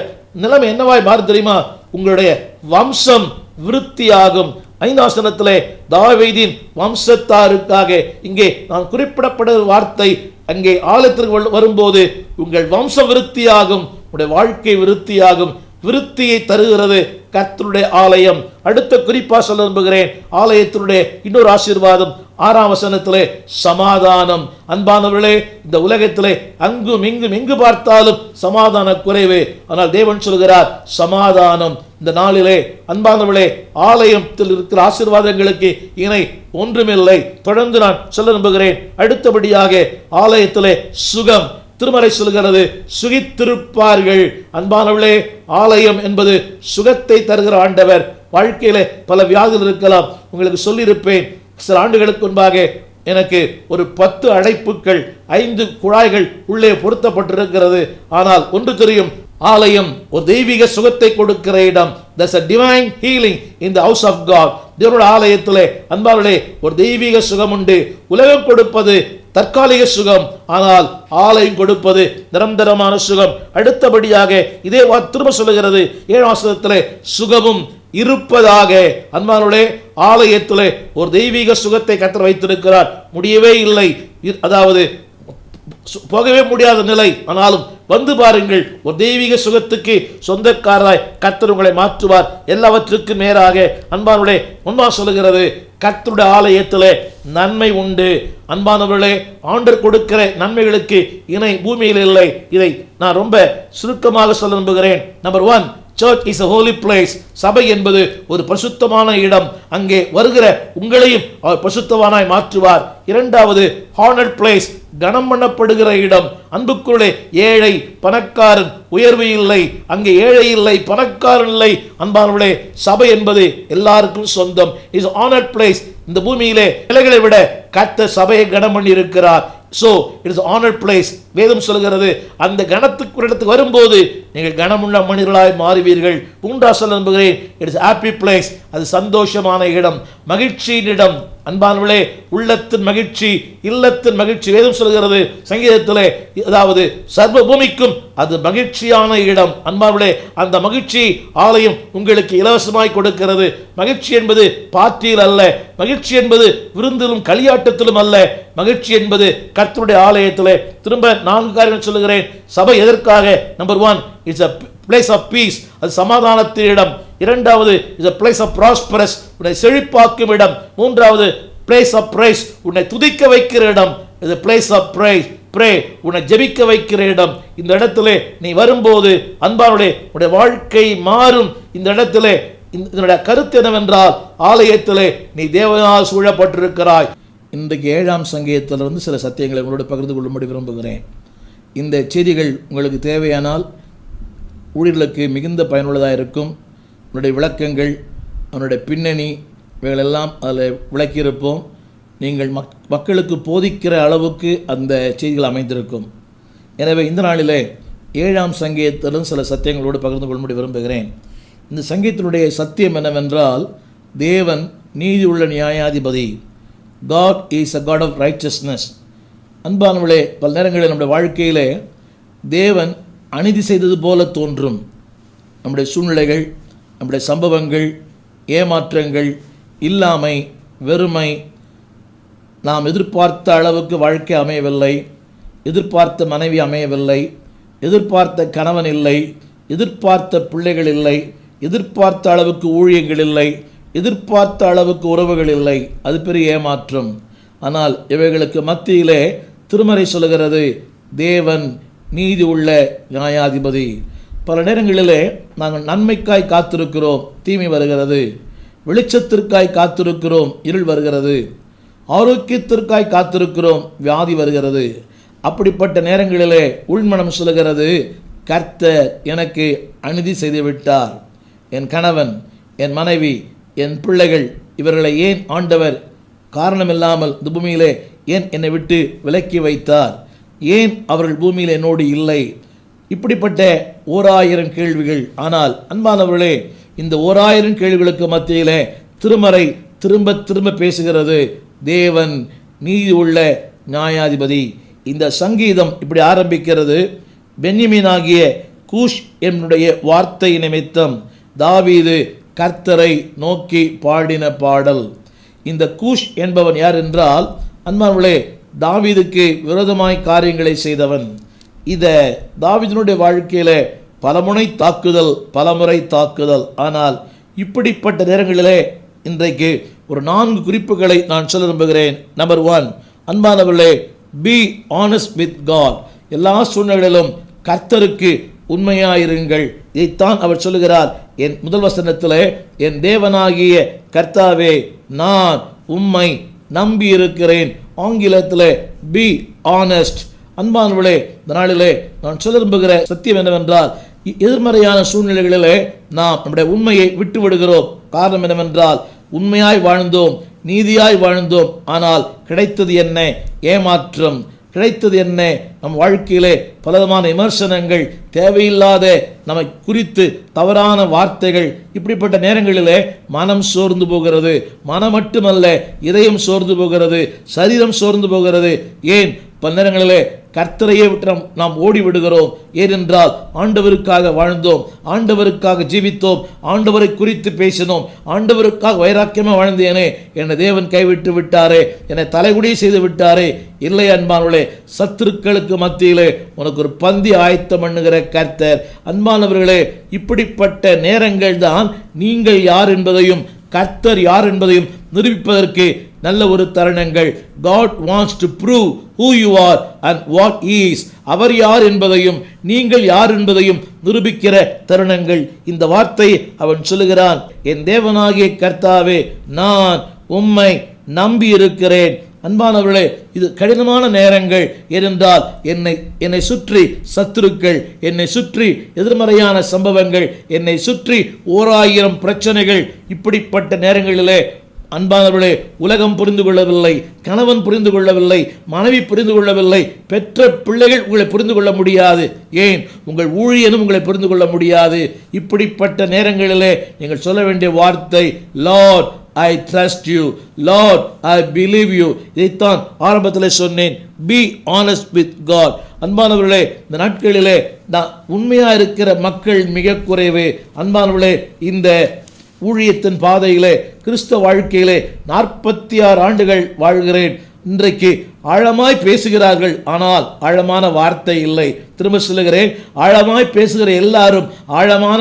நிலைமை என்னவாய் மாறும் தெரியுமா? உங்களுடைய வம்சம் விருத்தியாகும். 5ஆம் வசனத்திலே தாவீதின் வம்சத்தாருக்காக இங்கே நான் குறிப்பிடப்பட்ட வார்த்தை, அங்கே ஆலயத்திற்கு வரும்போது உங்கள் வம்சம் விருத்தியாகும், உங்களுடைய வாழ்க்கை விருத்தியாகும். விருத்தியை தருகிறது கர்த்தருடைய ஆலயம். அடுத்த குறிப்பா சொல்ல விரும்புகிறேன், ஆலயத்தினுடைய இன்னொரு ஆசீர்வாதம், 6ஆம் வசனத்திலே சமாதானம். அன்பானவர்களே, இந்த உலகத்திலே அங்கும் இங்கும் எங்கு பார்த்தாலும் சமாதான குறைவு. ஆனால் தேவன் சொல்கிறார் சமாதானம். இந்த நாளிலே அன்பானவர்களே, ஆலயத்தில் இருக்கிற ஆசீர்வாதங்களுக்கு இணை ஒன்றுமில்லை. தொடர்ந்து நான் சொல்ல விரும்புகிறேன். அடுத்தபடியாக ஆலயத்திலே சுகம். திருமறை சொல்கிறது சுகித்திருப்பார்கள். அன்பானவர்களே, ஆலயம் என்பது சுகத்தை தருகிற ஆண்டவர். வாழ்க்கையில பல வியாதிகள் இருக்கலாம். உங்களுக்கு சொல்லியிருப்பேன், சில ஆண்டுகளுக்கு முன்பாக எனக்கு ஒரு 10 அடைப்புகள் 5 குழாய்கள் உள்ளே பொருத்தப்பட்டிருக்கிறது. ஆனால் ஒன்று தெரியும், ஆலயம் ஒரு தெய்வீக சுகத்தை கொடுக்கிற இடம். There's a divine healing in the house of God. தேவனுடைய ஆலயத்திலே அன்பார்களே ஒரு தெய்வீக சுகம் உண்டு. உலகம் கொடுப்பது தற்காலிக சுகம், ஆனால் ஆலயம் கொடுப்பது நிரந்தரமான சுகம். அடுத்தபடியாக இதே திரும்ப சொல்லுகிறது 7ஆம் வசனத்திலே சுகமும் இருப்பதாக. அன்பானவர்களே, ஆலயத்திலே ஒரு தெய்வீக சுகத்தை கர்த்தர் வைத்திருக்கிறார். முடியவே இல்லை, அதாவது போகவே முடியாத நிலை. ஆனாலும் வந்து பாருங்கள், ஒரு தெய்வீக சுகத்துக்கு சொந்தக்காரராய் கர்த்தர் உங்களை மாற்றுவார். எல்லாவற்றுக்கும் மேலாக அன்பானவர்களே, முன்பா சொல்லுகிறது கர்த்தருடைய ஆலயத்திலே நன்மை உண்டு. அன்பானவர்களே, ஆண்டவர் கொடுக்கிற நன்மைகளுக்கு இணை பூமியில் இல்லை. இதை நான் ரொம்ப சுருக்கமாக சொல்ல விரும்புகிறேன். Number 1, Church is a holy place. சபை என்பது ஒரு பரிசுத்தமான இடம். அங்கே வருகிற உங்களையும் அவர் பரிசுத்தவானாய் மாற்றுவார். 2வது, honored place, கனம் பண்ணப்படுகிற இடம். அன்புக்குள்ளே ஏழை பணக்காரன் உயர்வு இல்லை. அங்கே ஏழை இல்லை, பணக்காரன் இல்லை. அன்பானவர்களே, சபை என்பது எல்லாருக்கும் சொந்தம். Is honored place. இந்த பூமியிலே நிலைகளை விட கர்த்தர் சபையை கனம் பண்ணி இருக்கிறார். So it is an honored place. வேதம் சொல்கிறது அந்த கணத்துக்கு இடத்துக்கு வரும்போது நீங்கள் கனமுள்ள மனிதர்களாய் மாறுவீர்கள். 3 சொல்ல நம்புகிறேன், it is a happy place. அது சந்தோஷமான இடம், மகிழ்ச்சியின் இடம். அன்பானவர்களே, உள்ளத்தின் மகிழ்ச்சி, இல்லத்தின் மகிழ்ச்சி. வேதம் சொல்கிறது சங்கீதத்திலே, அதாவது சர்வ பூமிக்கும் அது மகிழ்ச்சியான இடம். அன்பானவர்களே, அந்த மகிழ்ச்சி ஆலயம் உங்களுக்கு இலவசமாய் கொடுக்கிறது. மகிழ்ச்சி என்பது பார்ட்டியில் அல்ல, மகிழ்ச்சி என்பது விருந்திலும் களியாட்டத்திலும் அல்ல. மகிழ்ச்சி என்பது கர்த்தருடைய ஆலயத்திலே. திரும்ப 4 காரியங்கள் சொல்லுகிறேன். சபை எதற்காக? Number 1, it's a place of peace. அது சமாதானத்தின் இடம். 2வது, it's a place of prosperous, உன்னை செழிப்பாக்கும் இடம். 3வது, place of praise, உன்னை துதிக்க வைக்கிற இடம். இது place of praise, pray, உன்னை ஜெபிக்க வைக்கிற இடம். இந்த இடத்திலே நீ வரும்போது அன்பானவர்களே உன்னுடைய வாழ்க்கை மாறும். இந்த இடத்திலே இதனுடைய கருத்து என்னவென்றால், ஆலயத்திலே நீ தேவனால் சூழப்பட்டிருக்கிறாய். இன்றைக்கு 7ஆம் சங்கீதத்திலிருந்து சில சத்தியங்களை உங்களோடு பகிர்ந்து கொள்ளும்படி விரும்புகிறேன். இந்த செய்திகள் உங்களுக்கு தேவையானால் ஊழியர்களுக்கு மிகுந்த பயனுள்ளதாக இருக்கும். உன்னுடைய விளக்கங்கள், அவனுடைய பின்னணி, இவைகளெல்லாம் அதில் விளக்கியிருப்போம். நீங்கள் மக்களுக்கு போதிக்கிற அளவுக்கு அந்த செய்திகள் அமைந்திருக்கும். எனவே இந்த நாளிலே 7ஆம் சங்கீதத்திலிருந்து சில சத்தியங்களோடு பகிர்ந்து கொள்ளும்படி விரும்புகிறேன். இந்த சங்கீதத்தினுடைய சத்தியம் என்னவென்றால், தேவன் நீதி உள்ள நியாயாதிபதி. God is a God of righteousness. அன்பானவர்களே, பல நேரங்களில் நம்முடைய வாழ்க்கையிலே தேவன் அநீதி செய்தது போல தோன்றும். நம்முடைய சூழ்நிலைகள், நம்முடைய சம்பவங்கள், ஏமாற்றங்கள், இல்லாமை, வெறுமை, நாம் எதிர்பார்த்த அளவுக்கு வாழ்க்கை அமையவில்லை, எதிர்பார்த்த மனைவி அமையவில்லை, எதிர்பார்த்த கணவன் இல்லை, எதிர்பார்த்த பிள்ளைகள் இல்லை, எதிர்பார்த்த அளவுக்கு ஊழியங்கள் இல்லை, எதிர்பார்த்த அளவுக்கு உறவுகள் இல்லை. அது பெரிய ஏமாற்றம். ஆனால் இவைகளுக்கு மத்தியிலே திருமறை சொல்கிறது தேவன் நீதி உள்ள நியாயாதிபதி. பல நேரங்களிலே நாங்கள் நன்மைக்காய் காத்திருக்கிறோம், தீமை வருகிறது. வெளிச்சத்திற்காய் காத்திருக்கிறோம், இருள் வருகிறது. ஆரோக்கியத்திற்காய் காத்திருக்கிறோம், வியாதி வருகிறது. அப்படிப்பட்ட நேரங்களிலே உள்மனம் சொல்கிறது, கர்த்தர் எனக்கு அநீதி செய்து விட்டார். என் கணவன், என் மனைவி, என் பிள்ளைகள், இவர்களை ஏன் ஆண்டவர் காரணமில்லாமல் இந்த பூமியிலே ஏன் என்னை விட்டு விலக்கி வைத்தார்? ஏன் அவர்கள் பூமியில் என்னோடு இல்லை? இப்படிப்பட்ட 1000 கேள்விகள். ஆனால் அன்பானவர்களே, இந்த 1000 கேள்விகளுக்கு மத்தியிலே திருமறை திரும்ப திரும்ப பேசுகிறது, தேவன் நீதி உள்ள நியாயாதிபதி. இந்த சங்கீதம் இப்படி ஆரம்பிக்கிறது, பென்யமீனாகிய கூஷ் என்னுடைய வார்த்தை நிமித்தம் தாவீது கர்த்தரை நோக்கி பாடின பாடல். இந்த கூஷ் என்பவன் யார் என்றால், அன்பானவர்களே, தாவீதுக்கு விரோதமாய் காரியங்களை செய்தவன். இதை தாவீதினுடைய வாழ்க்கையில பலமுறை தாக்குதல். ஆனால் இப்படிப்பட்ட நேரங்களிலே இன்றைக்கு ஒரு 4 குறிப்புகளை நான் சொல்ல விரும்புகிறேன். நம்பர் 1, அன்பானவர்களே, பி ஆனஸ்ட் வித் காட். எல்லா சூழ்நிலைகளிலும் கர்த்தருக்கு உண்மையாயிருங்கள். இதைத்தான் அவர் சொல்லுகிறார். என் முதல் வசனத்திலே, என் தேவனாகிய கர்த்தாவே, நான் உம்மை நம்பி இருக்கிறேன். ஆங்கிலத்திலே பி ஆனஸ்ட். அன்பானவர்களே, இந்த நாளிலே நான் சொல்ல விரும்புகிற சத்தியம் என்னவென்றால், எதிர்மறையான சூழ்நிலைகளிலே நாம் நம்முடைய உண்மையை விட்டு விடுகிறோம். காரணம் என்னவென்றால், உண்மையாய் வாழ்ந்தோம், நீதியாய் வாழ்ந்தோம், ஆனால் கிடைத்தது என்ன? ஏமாற்றம். கிடைத்தது என்ன? நம் வாழ்க்கையிலே பலவிதமான விமர்சனங்கள், தேவையில்லாத நம்மை குறித்து தவறான வார்த்தைகள். இப்படிப்பட்ட நேரங்களிலே மனம் சோர்ந்து போகிறது. மனம் மட்டுமல்ல, இதயம் சோர்ந்து போகிறது, சரீரம் சோர்ந்து போகிறது. ஏன்? பல நேரங்களிலே கர்த்தரையே விட்டு நாம் ஓடி விடுகிறோம். ஏனென்றால் ஆண்டவருக்காக வாழ்ந்தோம், ஆண்டவருக்காக ஜீவித்தோம், ஆண்டவரை குறித்து பேசினோம், ஆண்டவருக்காக வைராக்கியமாக வாழ்ந்தேனே, என்னை தேவன் கைவிட்டு விட்டாரே, என்னை தலைகுடி செய்து விட்டாரே. இல்லை அன்பானவர்களே, சத்துருக்களுக்கு மத்தியிலே உனக்கு ஒரு பந்தி ஆயத்தம் பண்ணுகிற கர்த்தர். அன்பானவர்களே, இப்படிப்பட்ட நேரங்கள் தான் நீங்கள் யார் என்பதையும் கர்த்தர் யார் என்பதையும் நிரூபிப்பதற்கு நல்ல ஒரு தருணங்கள். God wants to prove who you are and what he is. அவர் யார் என்பதையும் நீங்கள் யார் என்பதையும் நிரூபிக்கிற தருணங்கள். இந்த வார்த்தை அவன் சொல்லுகிறான், என் தேவனாகிய கர்த்தாவே, நான் உம்மை நம்பி இருக்கிறேன். அன்பானவர்களே, இது கடினமான நேரங்கள். ஏனென்றால் என்னை சுற்றி சத்துருக்கள், என்னை சுற்றி எதிர்மறையான சம்பவங்கள், என்னை சுற்றி 1000 பிரச்சனைகள். இப்படிப்பட்ட நேரங்களிலே அன்பானவர்களே, உலகம் புரிந்து கொள்ளவில்லை, கணவன் புரிந்து கொள்ளவில்லை, மனைவி புரிந்து கொள்ளவில்லை, பெற்ற பிள்ளைகள் உங்களை புரிந்து கொள்ள முடியாது. ஏன்? உங்கள் ஊழியனும் உங்களை புரிந்து கொள்ள முடியாது. இப்படிப்பட்ட நேரங்களிலே நீங்கள் சொல்ல வேண்டிய வார்த்தை, Lord I trust you, Lord I believe you. இதைத்தான் ஆரம்பத்தில் சொன்னேன். Be honest with God. அன்பானவர்களே, இந்த நாட்களிலே நான் உண்மையாக இருக்கிற மக்கள் மிக குறைவே. அன்பானவர்களே, இந்த ஊழியத்தின் பாதையிலே, கிறிஸ்தவ வாழ்க்கையிலே 46 ஆண்டுகள் வாழ்கிறேன். இன்றைக்கு ஆழமாய் பேசுகிறார்கள், ஆனால் ஆழமான வார்த்தை இல்லை. திரும்ப சொல்லுகிறேன், ஆழமாய் பேசுகிற எல்லாரும் ஆழமான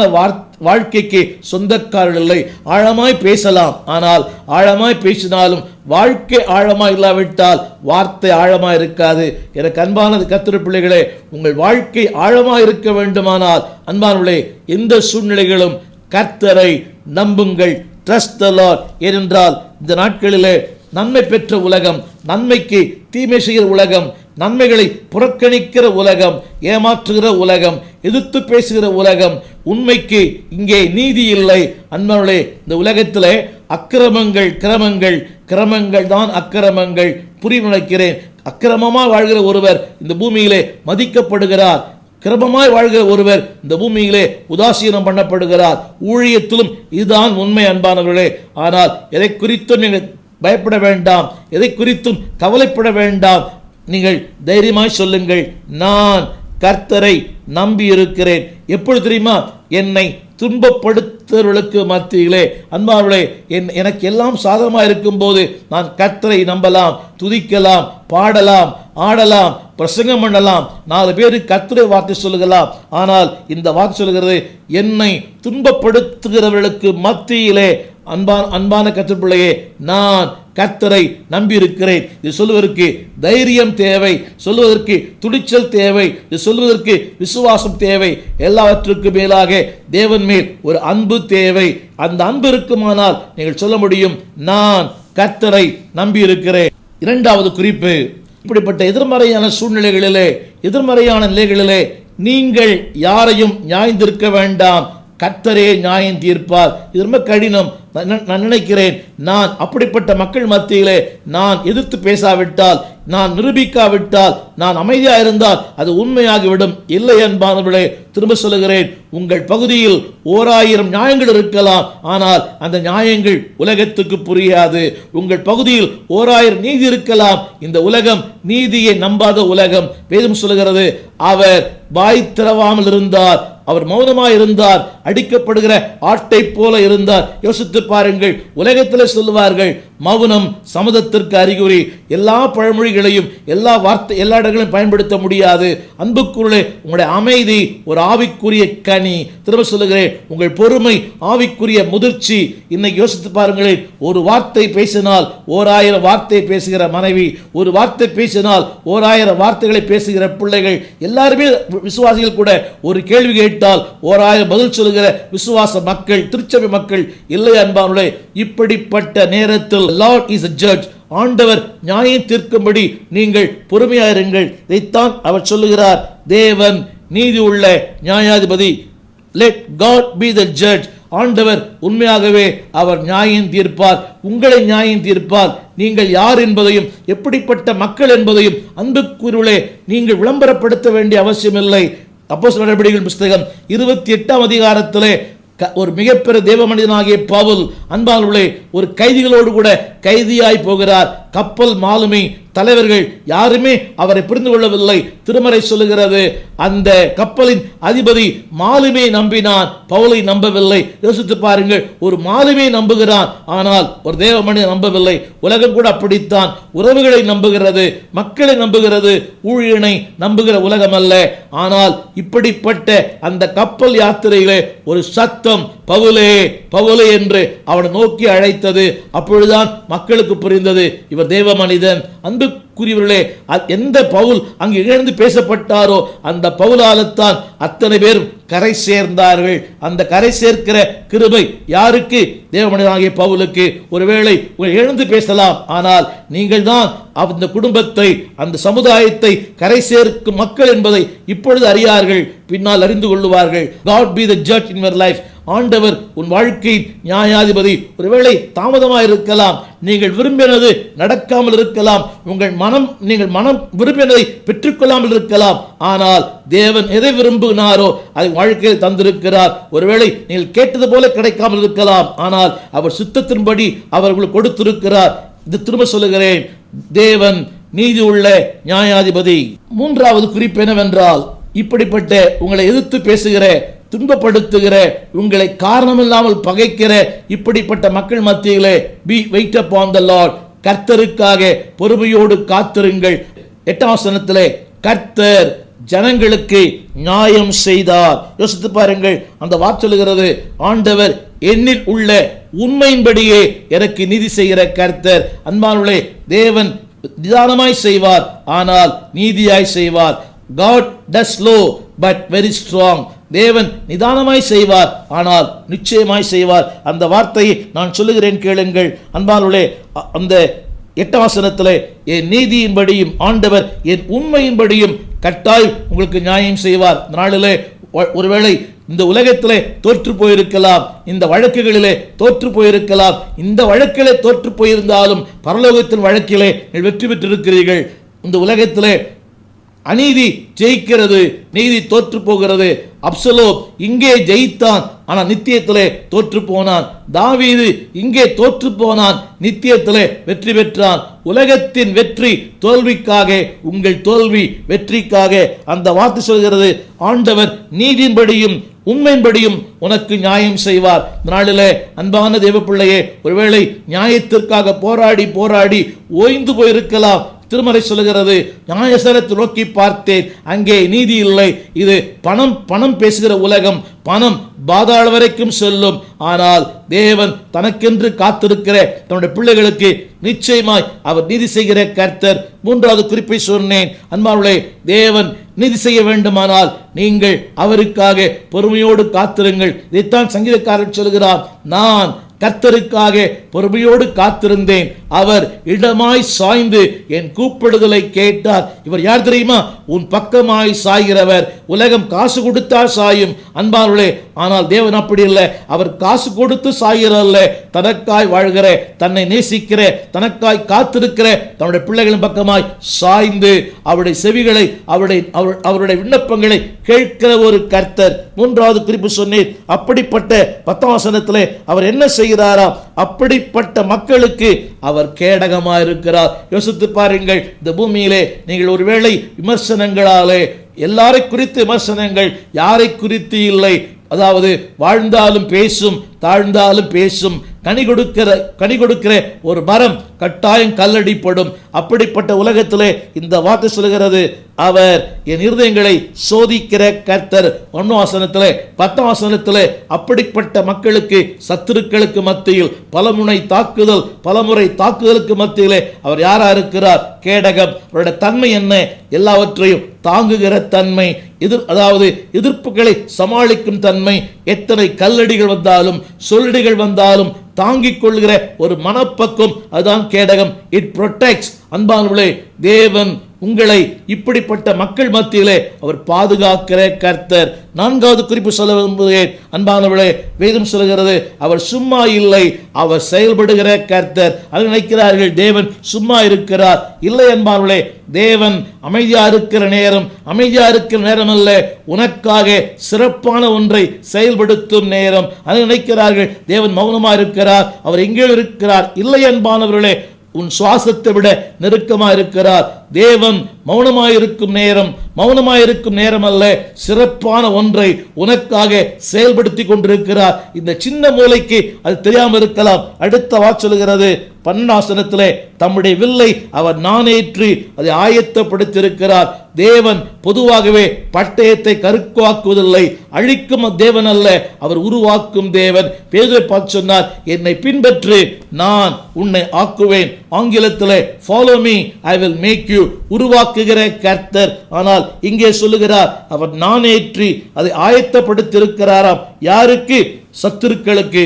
வாழ்க்கைக்கு சொந்தக்காரர்கள் இல்லை. ஆழமாய் பேசலாம், ஆனால் ஆழமாய் பேசினாலும் வாழ்க்கை ஆழமாய் இல்லாவிட்டால் வார்த்தை ஆழமாய் இருக்காது. எனக்கு அன்பானது கர்த்தருடைய பிள்ளைகளே, உங்கள் வாழ்க்கை ஆழமாய் இருக்க வேண்டுமானால் அன்பானவர்களே, எந்த சூழ்நிலைகளும் கர்த்தரை நம்புங்கள். Trust the Lord. ஏனென்றால் இந்த நாட்களிலே நன்மை பெற்ற உலகம், நன்மைக்கு தீமை செய்கிற உலகம், நன்மைகளை புறக்கணிக்கிற உலகம், ஏமாற்றுகிற உலகம், எதிர்த்து பேசுகிற உலகம், உண்மைக்கு இங்கே நீதி இல்லை. அன்பானவர்களே, இந்த உலகத்திலே அக்கிரமங்கள் கிரமங்கள் தான் அக்கிரமங்கள். புரிந்து நினைக்கிறேன். அக்கிரமமாக வாழ்கிற ஒருவர் இந்த பூமியிலே மதிக்கப்படுகிறார். கிரமமாய் வாழ்கிற ஒருவர் இந்த பூமியிலே உதாசீனம் பண்ணப்படுகிறார். ஊழியத்திலும் இதுதான் உண்மை அன்பானவர்களே. ஆனால் எதை குறித்தும் நீங்கள் பயப்பட வேண்டாம், எதை குறித்தும் கவலைப்பட வேண்டாம். நீங்கள் தைரியமாய் சொல்லுங்கள், நான் கர்த்தரை நம்பி இருக்கிறேன். எப்பொழுது தெரியுமா? என்னை துன்பப்படுத்துவர்களுக்கு மத்தியிலே அன்பானவர்களே, எனக்கு எல்லாம் சாதகமாக இருக்கும் போது நான் கர்த்தரை நம்பலாம், துதிக்கலாம், பாடலாம், ஆடலாம், பிரசங்கம் பண்ணலாம், 4 பேருக்கு கர்த்தரை வார்த்தை சொல்லுகலாம். ஆனால் இந்த வார்த்தை சொல்லுகிறது, என்னை துன்பப்படுத்துகிறவர்களுக்கு மத்தியிலே அன்பான கர்த்தர் பிள்ளையே, நான் கர்த்தரை நம்பி இருக்கிறேன். இது சொல்வதற்கு தைரியம் தேவை, சொல்வதற்கு துணிச்சல் தேவை, இது சொல்வதற்கு விசுவாசம் தேவை. எல்லாவற்றுக்கும் மேலாக தேவன் மேல் ஒரு அன்பு தேவை. அந்த அன்பு இருக்குமானால் நீங்கள் சொல்ல முடியும், நான் கர்த்தரை நம்பி இருக்கிறேன். 2வது குறிப்பு, இப்படிப்பட்ட எதிர்மறையான சூழ்நிலைகளிலே, எதிர்மறையான நிலைகளிலே நீங்கள் யாரையும் நியாயந்திருக்க வேண்டாம். கர்த்தரே நியாயம் தீர்ப்பார். இது ரொம்ப கடினம். நான் நினைக்கிறேன், நான் அப்படிப்பட்ட மக்கள் மத்தியிலே நான் எதிர்த்து பேசாவிட்டால், நான் நிரூபிக்காவிட்டால், நான் அமைதியாக இருந்தால் அது உண்மையாகிவிடும். இல்லை அன்பானவர்களே, திரும்ப சொல்லுகிறேன், உங்கள் பகுதியில் 1000 நியாயங்கள் இருக்கலாம், ஆனால் அந்த நியாயங்கள் உலகத்துக்கு புரியாது. உங்கள் பகுதியில் 1000 நீதி இருக்கலாம். இந்த உலகம் நீதியை நம்பாத உலகம். வேதம் சொல்லுகிறது, அவர் வாய் திறவாமல் இருந்தார், அவர் மௌனமாக இருந்தார், அடிக்கப்படுகிற ஆட்டை போல இருந்தார். யோசித்து பாருங்கள். உலகத்தில் சொல்லுவார்கள், மௌனம் சம்மதத்திற்கு அறிகுறி. எல்லா பழமொழிகளையும் எல்லா இடங்களையும் பயன்படுத்த முடியாது. அன்புக்குள்ளே உங்களுடைய அமைதி ஒரு ஆவிக்குரிய கனி. திரும்ப சொல்லுகிறேன், உங்கள் பொறுமை ஆவிக்குரிய முதிர்ச்சி. இன்னைக்கு யோசித்து பாருங்களேன், ஒரு வார்த்தை பேசினால் 1000 வார்த்தை பேசுகிற மனைவி, ஒரு வார்த்தை பேசினால் 1000 வார்த்தைகளை பேசுகிற பிள்ளைகள், எல்லாருமே விசுவாசிகள் கூட ஒரு கேள்வி கேட்டால் 1000 பதில் சொல்லுகிற விசுவாச மக்கள், திருச்சபை மக்கள் இல்லை அன்பானுடைய. இப்படிப்பட்ட நேரத்தில் Lord is a judge, ஆண்டவர் நியாயம் தீர்க்கும்படி நீங்கள் பொறுமையாயிருங்கள். இதைத்தான் அவர் சொல்லுகிறார், தேவன் நீதி உள்ள நியாயாதிபதி. Let God be the judge. ஆண்டவர் உண்மையாகவே அவர் நியாயம் தீர்ப்பார், உங்களை நியாயம் தீர்ப்பார். நீங்கள் யார் என்பதையும் எப்படிப்பட்ட மக்கள் என்பதையும் அன்புக்குரியவர்களே நீங்கள் விளம்பரப்படுத்த வேண்டிய அவசியமில்லை. அப்போஸ்தலர் நடபடிகள் புத்தகம் 28ஆம் அதிகாரத்திலே ஒரு மிகப்பெரிய தேவ மனிதனாகிய பவுல் அன்பானவர்களே ஒரு கைதிகளோடு கூட கைதியாய் போகிறார். கப்பல் மாலுமி தலைவர்கள் யாருமே அவரை புரிந்து கொள்ளவில்லை. திருமறை சொல்லுகிறது, அந்த கப்பலின் அதிபதி மாலுமியை நம்பினான், பவுலை நம்பவில்லை. யோசித்து பாருங்கள், ஒரு மாலுமியை நம்புகிறான், ஆனால் ஒரு தேவ மனிதன் நம்பவில்லை. உலகம் கூட அப்படித்தான், உறவுகளை நம்புகிறது, மக்களை நம்புகிறது, ஊழியனை நம்புகிற உலகம் அல்ல. ஆனால் இப்படிப்பட்ட அந்த கப்பல் யாத்திரையிலே ஒரு சத்தம் பவுலே பவுலே என்று அவனை நோக்கி அழைத்தது. அப்பொழுதுதான் மக்களுக்கு புரிந்தது, இவர் தேவ மனிதன். அன்புக்குரியவர்களே, எந்த பவுல் அங்கு இழந்து பேசப்பட்டாரோ அந்த பவுலால்தான் அத்தனை பேரும் கரை சேர்ந்தார்கள். அந்த கரை சேர்க்கிற கிருபை யாருக்கு? தேவ மனிதனாகிய பவுலுக்கு. ஒருவேளை இழந்து பேசலாம், ஆனால் நீங்கள் தான் அந்த குடும்பத்தை, அந்த சமுதாயத்தை கரை சேர்க்கும் மக்கள் என்பதை இப்பொழுது அறியார்கள், பின்னால் அறிந்து கொள்ளுவார்கள். God be the judge in your life. ஆண்டவர் உன் வாழ்க்கையின் நியாயாதிபதி. ஒருவேளை தாமதமாக இருக்கலாம், நீங்கள் விரும்பினது நடக்காமல் இருக்கலாம், நீங்கள் மனம் விரும்பினதை பெற்றுக்கொள்ளாமல் இருக்கலாம். ஆனால் தேவன் எதை விரும்பினாரோ அதை வாழ்க்கையில் தந்திருக்கிறார். ஒருவேளை நீங்கள் கேட்டது போல கிடைக்காமல் இருக்கலாம், ஆனால் அவர் சுத்தத்தின்படி அவர்களுக்கு கொடுத்திருக்கிறார். இது திரும்ப சொல்லுகிறேன், தேவன் நீதி உள்ள நியாயாதிபதி. மூன்றாவது குறிப்பு என்னவென்றால், இப்படிப்பட்ட உங்களை எதிர்த்து பேசுகிற, துன்பப்படுத்துகிற, உங்களை காரணமில்லாமல் பகைக்கிற இப்படிப்பட்ட மக்கள் மத்தியிலே be wait upon the Lord. கர்த்தருக்காக பொறுமையோடு காத்திருங்கள். 8ஆம் வசனத்திலே கர்த்தர் ஜனங்களுக்கு நியாயம் செய்தார். யோசித்து பாருங்கள், அந்த வார்த்தை சொல்லுகிறது, ஆண்டவர் என்னில் உள்ள உண்மையின்படியே எனக்கு நீதி செய்கிற கர்த்தர். அன்பானவர்களே, தேவன் நிதானமாய் செய்வார், ஆனால் நீதியாய் செய்வார். God does slow but very strong. தேவன் நிதானமாய் செய்வார், ஆனால் நிச்சயமாய் செய்வார். அந்த வார்த்தையை நான் சொல்லுகிறேன், கேளுங்கள் அன்பானவர்களே. அந்த 8ஆம் வசனத்திலே என் நீதியின்படியும் ஆண்டவர் என் உண்மையின்படியும் கட்டாயம் உங்களுக்கு நியாயம் செய்வார். நாளிலே ஒருவேளை இந்த உலகத்திலே தோற்று போயிருக்கலாம், இந்த வழக்குகளிலே தோற்று போயிருக்கலாம். இந்த வழக்கிலே தோற்று போயிருந்தாலும் பரலோகத்தின் வழக்கிலே வெற்றி பெற்றிருக்கிறீர்கள். இந்த உலகத்திலே அநீதி ஜெயிக்கிறது, நீதி தோற்று போகிறது. அப்சலோம் இங்கே ஜெயித்தான், ஆனால் நித்தியத்திலே தோற்று போனான். தாவீது இங்கே தோற்று போனான், நித்தியத்திலே வெற்றி பெற்றான். உலகத்தின் வெற்றி தோல்விக்காக, உங்கள் தோல்வி வெற்றிக்காக. அந்த வார்த்தை சொல்கிறது, ஆண்டவர் நீதியின்படியும் உண்மையின்படியும் உனக்கு நியாயம் செய்வார். நாளிலே அன்பான தேவ பிள்ளையே, ஒருவேளை நியாயத்திற்காக போராடி போராடி ஓய்ந்து போயிருக்கலாம். திருமறை சொல்லுகிறது, நியாயஸ்தலத்தை நோக்கி பார்த்தேன், அங்கே நீதி இல்லை. இது பணம் பேசுகிற உலகம். பணம் பாதாள வரைக்கும் செல்லும். ஆனால் தேவன் தனக்கென்று காத்திருக்கிற தன்னுடைய பிள்ளைகளுக்கு நிச்சயமாய் அவர் நீதி செய்கிற கர்த்தர். மூன்றாவது குறிப்பை சொன்னேன் அன்பானவர்களே, தேவன் நீதி செய்ய வேண்டுமானால் நீங்கள் அவருக்காக பொறுமையோடு காத்திருங்கள். இதைத்தான் சங்கீதக்காரர் சொல்கிறார், நான் கர்த்தருக்காக பொறுமையோடு காத்திருந்தேன், அவர் இடமாய் சாய்ந்து என் கூப்பிடுதலை கேட்டார். இவர் யார் தெரியுமா? உன் பக்கமாய் சாய்கிறவர். உலகம் காசு கொடுத்தால் சாயும் அன்பானவர்களே, ஆனால் தேவன் அப்படி இல்லை. அவர் காசு கொடுத்து சாய்கிறல்ல, தனக்காய் வாழ்கிற, தன்னை நேசிக்கிற, தனக்காய் காத்திருக்கிற தன்னுடைய பிள்ளைகளின் பக்கமாய் சாய்ந்து அவருடைய செவிகளை, அவருடைய விண்ணப்பங்களை கேட்கிற ஒரு கர்த்தர். மூன்றாவது குறிப்பு சொன்னேன். அப்படிப்பட்ட 10ஆம் வசனத்திலே அவர் என்ன செய்கிறாராம்? அப்படிப்பட்ட மக்களுக்கு அவர் கேடகமாக இருக்கிறார். யோசித்து பாருங்கள், இந்த பூமியிலே நீங்கள் ஒருவேளை விமர்சனங்களாலே, எல்லாரை குறித்து விமர்சனங்கள், யாரை குறித்து இல்லை, அதாவது வாழ்ந்தாலும் பேசும் தாழ்ந்தாலும் பேசும். கனி கொடுக்கிற ஒரு மரம் கட்டாயம் கல்லடிப்படும். அப்படிப்பட்ட உலகத்திலே இந்த வார்த்தை சொல்கிறது, அவர் என் இருதயங்களை சோதிக்கிற கர்த்தர். 1 வசனத்திலே 10 வசனத்திலே அப்படிப்பட்ட மக்களுக்கு, சத்துருக்களுக்கு மத்தியில் பலமுறை தாக்குதலுக்கு மத்தியிலே அவர் யாரா இருக்கிறார்? கேடகம். அவருடைய தன்மை என்ன? எல்லாவற்றையும் தாங்குகிற தன்மை, அதாவது எதிர்ப்புகளை சமாளிக்கும் தன்மை. எத்தனை கல்லடிகள் வந்தாலும் சொல்லடிகள் வந்தாலும் தாங்கிக் கொள்கிற ஒரு மனப்பக்குவம், அதுதான் கேடகம். It protects. அன்பானவர்களே, தேவன் உங்களை இப்படிப்பட்ட மக்கள் மத்தியிலே அவர் பாதுகாக்கிற கர்த்தர். 4வது குறிப்பு சொல்ல விரும்புகிறேன். அன்பானவர்களே, வேதம் சொல்கிறது அவர் சும்மா இல்லை, அவர் செயல்படுகிற கர்த்தர். அது நினைக்கிறார்கள் தேவன் சும்மா இருக்கிறார். இல்லை அன்பானவர்களே, தேவன் அமைதியா இருக்கிற நேரம் அல்ல, உனக்காக சிறப்பான ஒன்றை செயல்படுத்தும் நேரம். அதை நினைக்கிறார்கள் தேவன் மௌனமா இருக்கிறார், அவர் எங்கே இருக்கிறார்? இல்லை அன்பானவர்களே, உன் சுவாசத்தை விட நெருக்கமாக இருக்கிறார். தேவன் மௌனமாயிருக்கும் நேரம் அல்ல, சிறப்பான ஒன்றை உனக்காக செயல்படுத்தி கொண்டிருக்கிறார். இந்த சின்ன மூளைக்கு அது தெரியாமல் இருக்கலாம். அடுத்த வார்த்தை சொல்கிறது 12 தம்முடைய வில்லை அவர் நாணேற்றி அதை ஆயத்தப்படுத்தியிருக்கிறார். தேவன் பொதுவாகவே பட்டயத்தை கருக்காக்குவதில்லை, அழிக்கும் தேவன் அல்ல, அவர் உருவாக்கும் தேவன். பேதுரு பார்த்து சொன்னார், என்னை பின்பற்று, நான் உன்னை ஆக்குவேன். ஆங்கிலத்திலே follow me, I will make you. உருவாக்குகிற கர்த்தர். ஆனால் இங்கே சொல்லுகிறார் அவர் நாணேற்றி அதை ஆயத்தப்படுத்தியிருக்கிறாராம். யாருக்கு? சத்துருக்களுக்கு.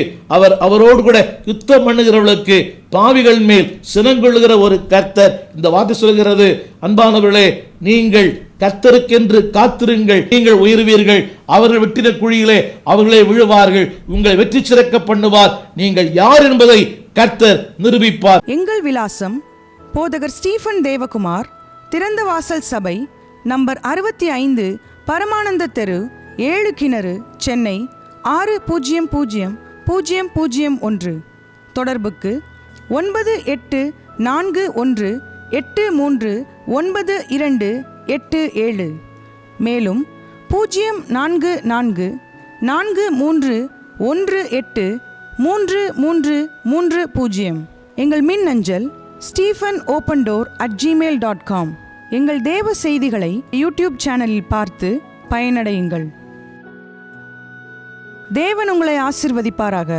அவரோடு கூட யுத்தம் பண்ணுகிறவர்களுக்கு, பாவிகள் மேல் சினங்கொள்ளுகிற ஒரு கர்த்தர். இந்த வார்த்தை சொல்கிறது, அன்பானவர்களே, நீங்கள் கர்த்தருக்கென்று காத்திருங்கள், நீங்கள் உயர்வீர்கள். அவர்கள் வெட்டின குழியிலே அவர்களே விழுவார்கள். உங்களை வெற்றி சிறக்க பண்ணுவார். நீங்கள் யார் என்பதை கர்த்தர் நிரூபிப்பார். எங்கள் விலாசம் போதகர் ஸ்டீஃபன் தேவகுமார், திறந்த வாசல் சபை, நம்பர் 65, பரமானந்த தெரு, 7 கிணறு, சென்னை 600001. தொடர்புக்கு 9841839287. மேலும் 04443183330. எங்கள் மின்னஞ்சல் stephenopendor@gmail.com. எங்கள் தேவ செய்திகளை யூடியூப் சேனலில் பார்த்து பயனடையுங்கள். தேவன் உங்களை ஆசீர்வதிப்பாராக.